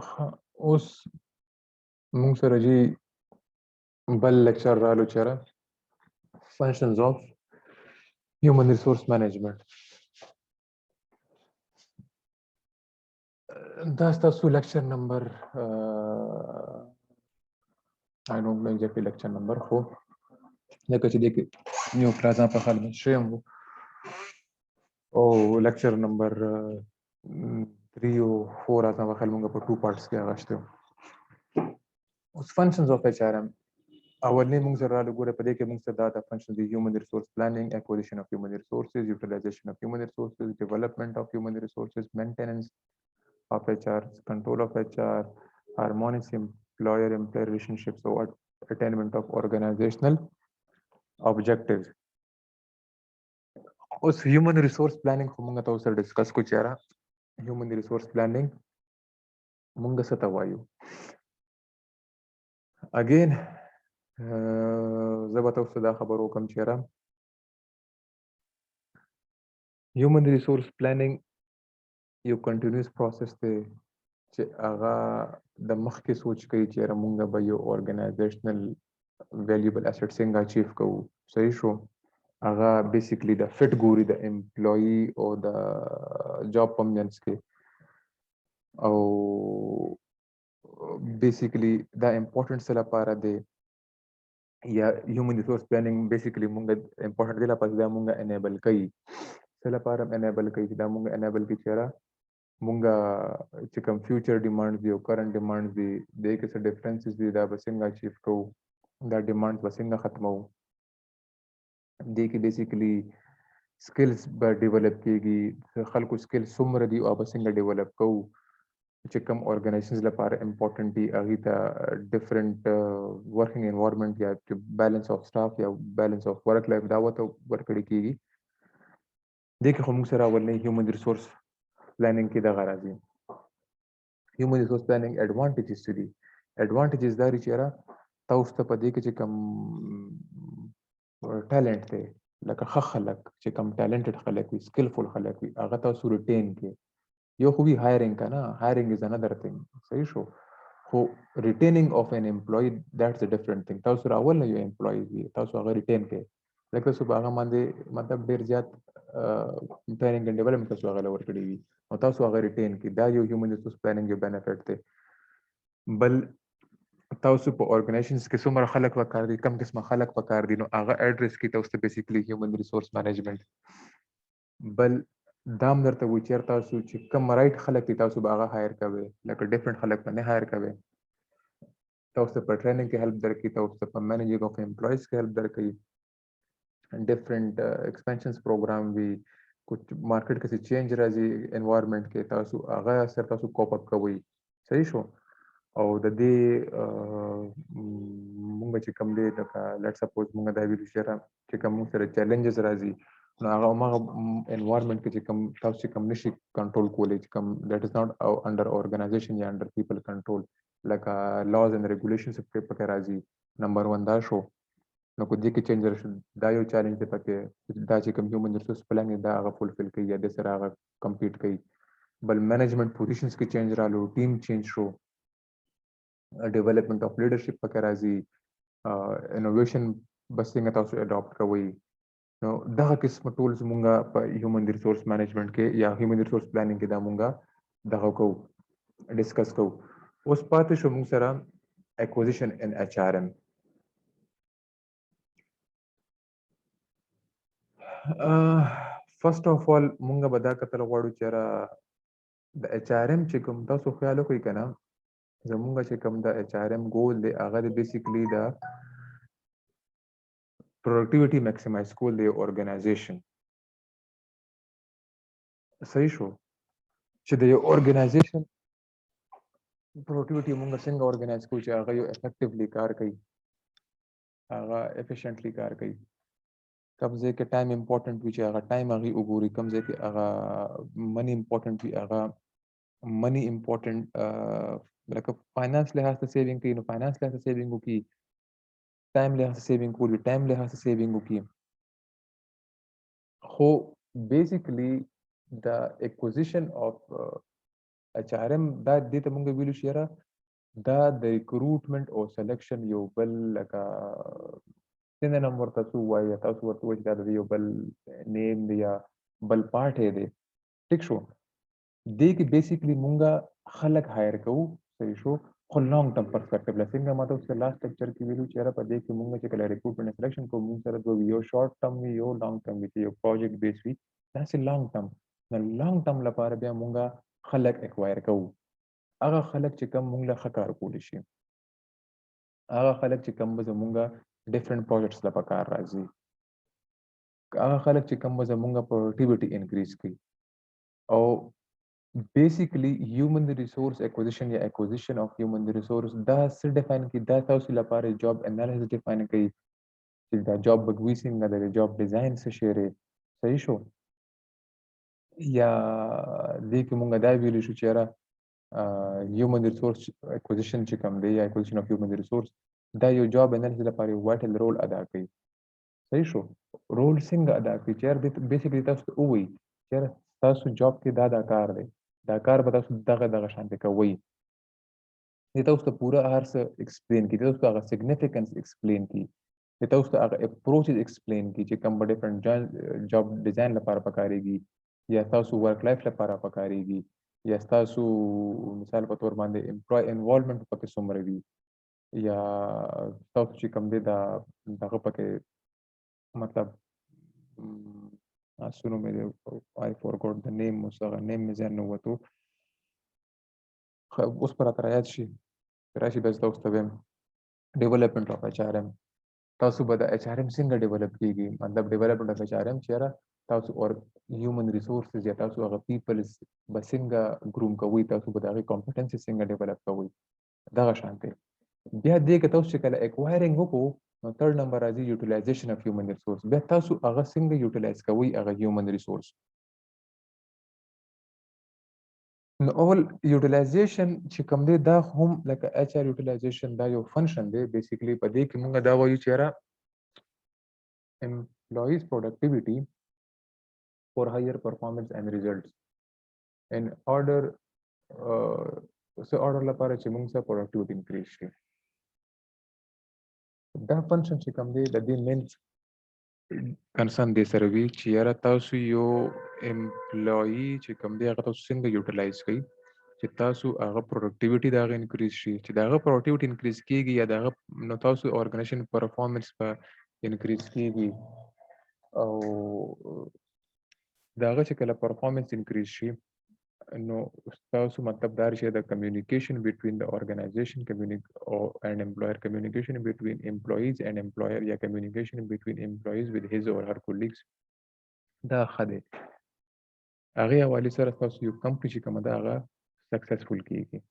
ها اوس موږ سره جی بل لیکچر رالو چېرې functions of human resource management. دا ستاسو لیکچر نمبر I don't know exactly lecture number خو لکه چې دې کې یو کلاس په خال مې شوم او لیکچر نمبر 3 او 4 راځه په خال موږ په 2 پارټس کې اغشته اوس functions of HRM اولنی موږ سره راغلو ګوره په دې کې موږ سره دا functions دي human resource planning, acquisition of human resources, utilization of human resources, development of human resources, maintenance of HR, control of HR, harmonious employer-employee relationships, or attainment of organizational objectives. उस human resource planning को मुंगा तो उसे discuss कुछ यारा human resource planning मुंगा से तवायु again ज़बता उसे दा खबरों कम चेरा human resource planning یو کنټینیوس پروسس دی چې هغه د مخکې سوچ کوي چې یاره مونږ به یو ارګنایزیشنل ویلیوبل اسټ څنګه اچیو کوو صحیح شو هغه بیسیکلی د فټ ګوري د امپلوي او د جاب په منځ کې او بیسیکلی دا امپورټنٹ څه لپاره دی یا هیومن ریسورس پلانینګ بیسیکلی مونږ امپورټنٹ دی لپاره دا مونږ انیبل کوي څه لپاره انیبل کوي چې دا مونږ انیبل کوي چې یاره مونږه چې کوم فیوچر ډیمانډز دي او کرنٹ ډیمانډز دي د کې څه ډیفرنسز دي دا به څنګه اچیو کوو دا ډیمانډز به څنګه ختمو دې کې بیسیکلی سکلز به ډیولپ کیږي خلکو سکل څومره دي او به څنګه ډیولپ کوو چې کوم ارګنایزیشنز لپاره امپورټنٹ دي هغه ته ډیفرنٹ ورکینګ انوایرنمنت یا بیلنس اف سټاف یا بیلنس اف ورک لایف دا وته ورکړي کیږي دې کې هم سره ولني هیومن ریسورس planning کې دا غراځي human resource planning advantages دي advantages دا لري چې را تاسو ته پدې کې چې کم ټالنت دی لکه خلک چې کم ټالنټډ خلک وي سکلفul خلک وي هغه تاسو ریټین کې یو خو وی هایرینګ کنه هایرینګ از انذر ثینګ صحیح شو خو ریټینینګ اف ان امپلوی دیټس ا ډیفرنٹ ثینګ تاسو راول نه یو امپلوی وي تاسو هغه ریټین کې لکه تاسو هغه باندې مطلب ډیر زیات ټریننګ اینڈ ډیولپمنٹ تاسو هغه لور کړی وي او تاسو هغه ریټین کی دا یو هیومن ریسورس پلانینګ یو بینیفټ دی بل تاسو په اورګنایزیشنز کې څومره خلک وکړ دي کم قسمه خلک وکړ دي نو هغه اډریس کی تاسو بیسیکلی هیومن ریسورس مینجمنت بل دام درته و چیر تاسو چې کم رائټ خلک دي تاسو هغه هایر کوي لکه ډیفرنٹ خلک باندې هایر کوي تاسو په ټریننګ کې هیلپ درکې تاسو په مینیجینګ اف امپلویز کې هیلپ درکې ډیفرنٹ ایکسپینشنز پروګرام وی कुछ मार्केट کې چینج راځي انوایرنمنت کې تاسو هغه سره تاسو کوپ اپ کوئ صحیح شو او د دې مونږ چې کوم دی لکه لیټ سپوز مونږ دا ویل چې کوم سره چیلنجز راځي نو هغه انوایرنمنت کې چې کوم تاسو کوم نشي کنټرول کولای چې کوم دیٹ از ناٹ انډر اورګنایزیشن یا انډر پیپل کنټرول لکه لاز اینڈ ریګولیشنز په کې راځي نمبر 1 دا شو نو کو دې کې چینج راشي دا یو چیلنج دی پکې دا چې کوم هیومن ریسورس پلان دا هغه فولفل کوي یا د سره هغه کمپلیټ کوي بل مینجمنت پوزیشنز کې چینج رالو ټیم چینج شو ډیولپمنٹ اف لیډرشپ پکې راځي انوویشن بس څنګه تاسو اډاپټ کوئ نو دغه قسم ټولز مونږه په هیومن ریسورس مینجمنت کې یا هیومن ریسورس پلانینګ کې دا مونږه دغه کو ډیسکس کو اوس پاتې شو مونږ سره اکوزیشن ان ایچ آر ایم فرست اف all مونږ به دا کتل غواړو چې را د ایچ آر ایم چې کوم تاسو خیال وکړئ کنه زمونږ چې کوم د ایچ آر ایم ګول دی هغه بیسیکلی د پروډکټیویټي میکسیمایز کول دی اورګنایزیشن صحیح شو چې د یو اورګنایزیشن پروډکټیویټي مونږ څنګه اورګنایز کوو چې هغه یو افیکټیولی کار کوي هغه افیشینټلی کار کوي کوم ځای کې ټایم امپورټنٹ وي چې هغه ټایم هغه وګوري کوم ځای کې هغه منی امپورټنٹ وي هغه منی امپورټنٹ لکه فاینانس لحاظ ته سیوینګ کوي نو فاینانس لحاظ ته سیوینګ وکړي ټایم لحاظ ته سیوینګ کوي ټایم لحاظ ته سیوینګ وکړي خو بیسیکلی the acquisition of اچ ار ام دا دې ته مونږ ویلو چې یاره دا د ریکروټمنټ او سلیکشن یو بل لکه څنګه نوم ورته څه وایي تاسو ورته وایي چې دا د یو بل نیم دی یا بل پارټ دی ټیک شو دې کې بیسیکلی مونږه خلک هایر کوو صحیح شو خو لانګ ټرم پرسپیکټیو له څنګه ماته اوس لاست لیکچر کې ویلو چې یاره په دې کې مونږ چې کله ریکروټمنټ سلیکشن کوو مونږ سره دوه یو شارټ ټرم وي یو لانګ ټرم وي چې یو پروجیکټ بیس وي داسې لانګ ټرم نو لانګ ټرم لپاره بیا مونږه خلک اکوایر کوو هغه خلک چې کم مونږ له ښه کار کولی شي هغه خلک چې کم به زمونږه ډیفرنٹ پروجیکټس لپاره کار راځي هغه خلک چې کم به زمونږه پروډکټیویټي انکریز کوي او بیسیکلی هیومن ریسورس اکوزیشن یا اکوزیشن اف هیومن ریسورس دا څه ډیفاین کوي دا تاسو لپاره جاب انالیسس ډیفاین کوي چې دا جاب بګوي څنګه د جاب ډیزاین څه شی دی صحیح شو یا دې کې مونږ دا ویلی شو چې یاره هیومن ریسورس اکوزیشن چې کوم دی یا اکوزیشن اف هیومن ریسورس دا یو جاب انالیسس لپاره یو وایټل رول ادا کوي صحیح شو رول څنګه ادا کوي چې یار بیسیکلی تاسو ته ووایي چې یاره تاسو جاب کې دا کار دی دا کار به تاسو دغه شانتي کوئ دې تاسو ته پوره هر څه ایکسپلین کړي تاسو ته هغه سیګنیفیکنس ایکسپلین کړي دې تاسو ته هغه اپروچز ایکسپلین کړي چې کوم ډیفرنٹ جاب ډیزاین لپاره پکاريږي یا تاسو ورک لایف لپاره پکاريږي یا تاسو مثال په تور باندې امپلوي انوالومنت پکې څومره وي یا تاسو چې کوم دی دغه پکې مطلب اسونو مې I forgot the name اوس هغه نیم مې ځان نه وته اوس پر راته یاد شي راشي بس تاسو ته وایم ډیولپمنٹ اف ایچ ار ام تاسو به د ایچ ار ام څنګه ډیولپ کیږي مطلب ډیولپمنٹ اف ایچ ار ام چې را تاسو اور هیومن ریسورسز یا تاسو هغه پیپلز به څنګه ګروم کوي تاسو به د هغه کمپټنسي څنګه ډیولپ کوي دغه شانتي بیا دې کې تاسو چې کله اکوایرینګ وکړو نو تھرد نمبر راځي یوټیلایزیشن اف هیومن ریسورس بیا تاسو هغه څنګه یوټیلایز کوي هغه هیومن ریسورس نو اول یوټیلایزیشن چې کوم دی دا هم لکه ایچ ار یوټیلایزیشن دا یو فنکشن دی بیسیکلی په دې کې موږ دا وایو چې را employees productivity for higher performance and results in order order لپاره چې موږ سره productivity increase شي دا فنکشن چې کوم دی د دې مین کنسرن دی سره وی چې یاره تاسو یو امپلوي چې کوم دی هغه تاسو څنګه یوټیلایز کړئ چې تاسو هغه پروډکټیویټي دا غو انکریز شي چې دا غو پروډکټیویټي انکریز کیږي یا دا نو تاسو اورګنایزیشن پرفارمنس په انکریز کیږي او دا غو چې کله پرفارمنس انکریز شي نو تاسو مطلب دا شي د کمیونیکیشن بټوین د اورګنایزیشن and employer communication between employees and employer یا communication between employees with his or her colleagues دا خده هغه حواله سره تاسو یو کمپنی چې کومه دا هغه سکسسفل کیږي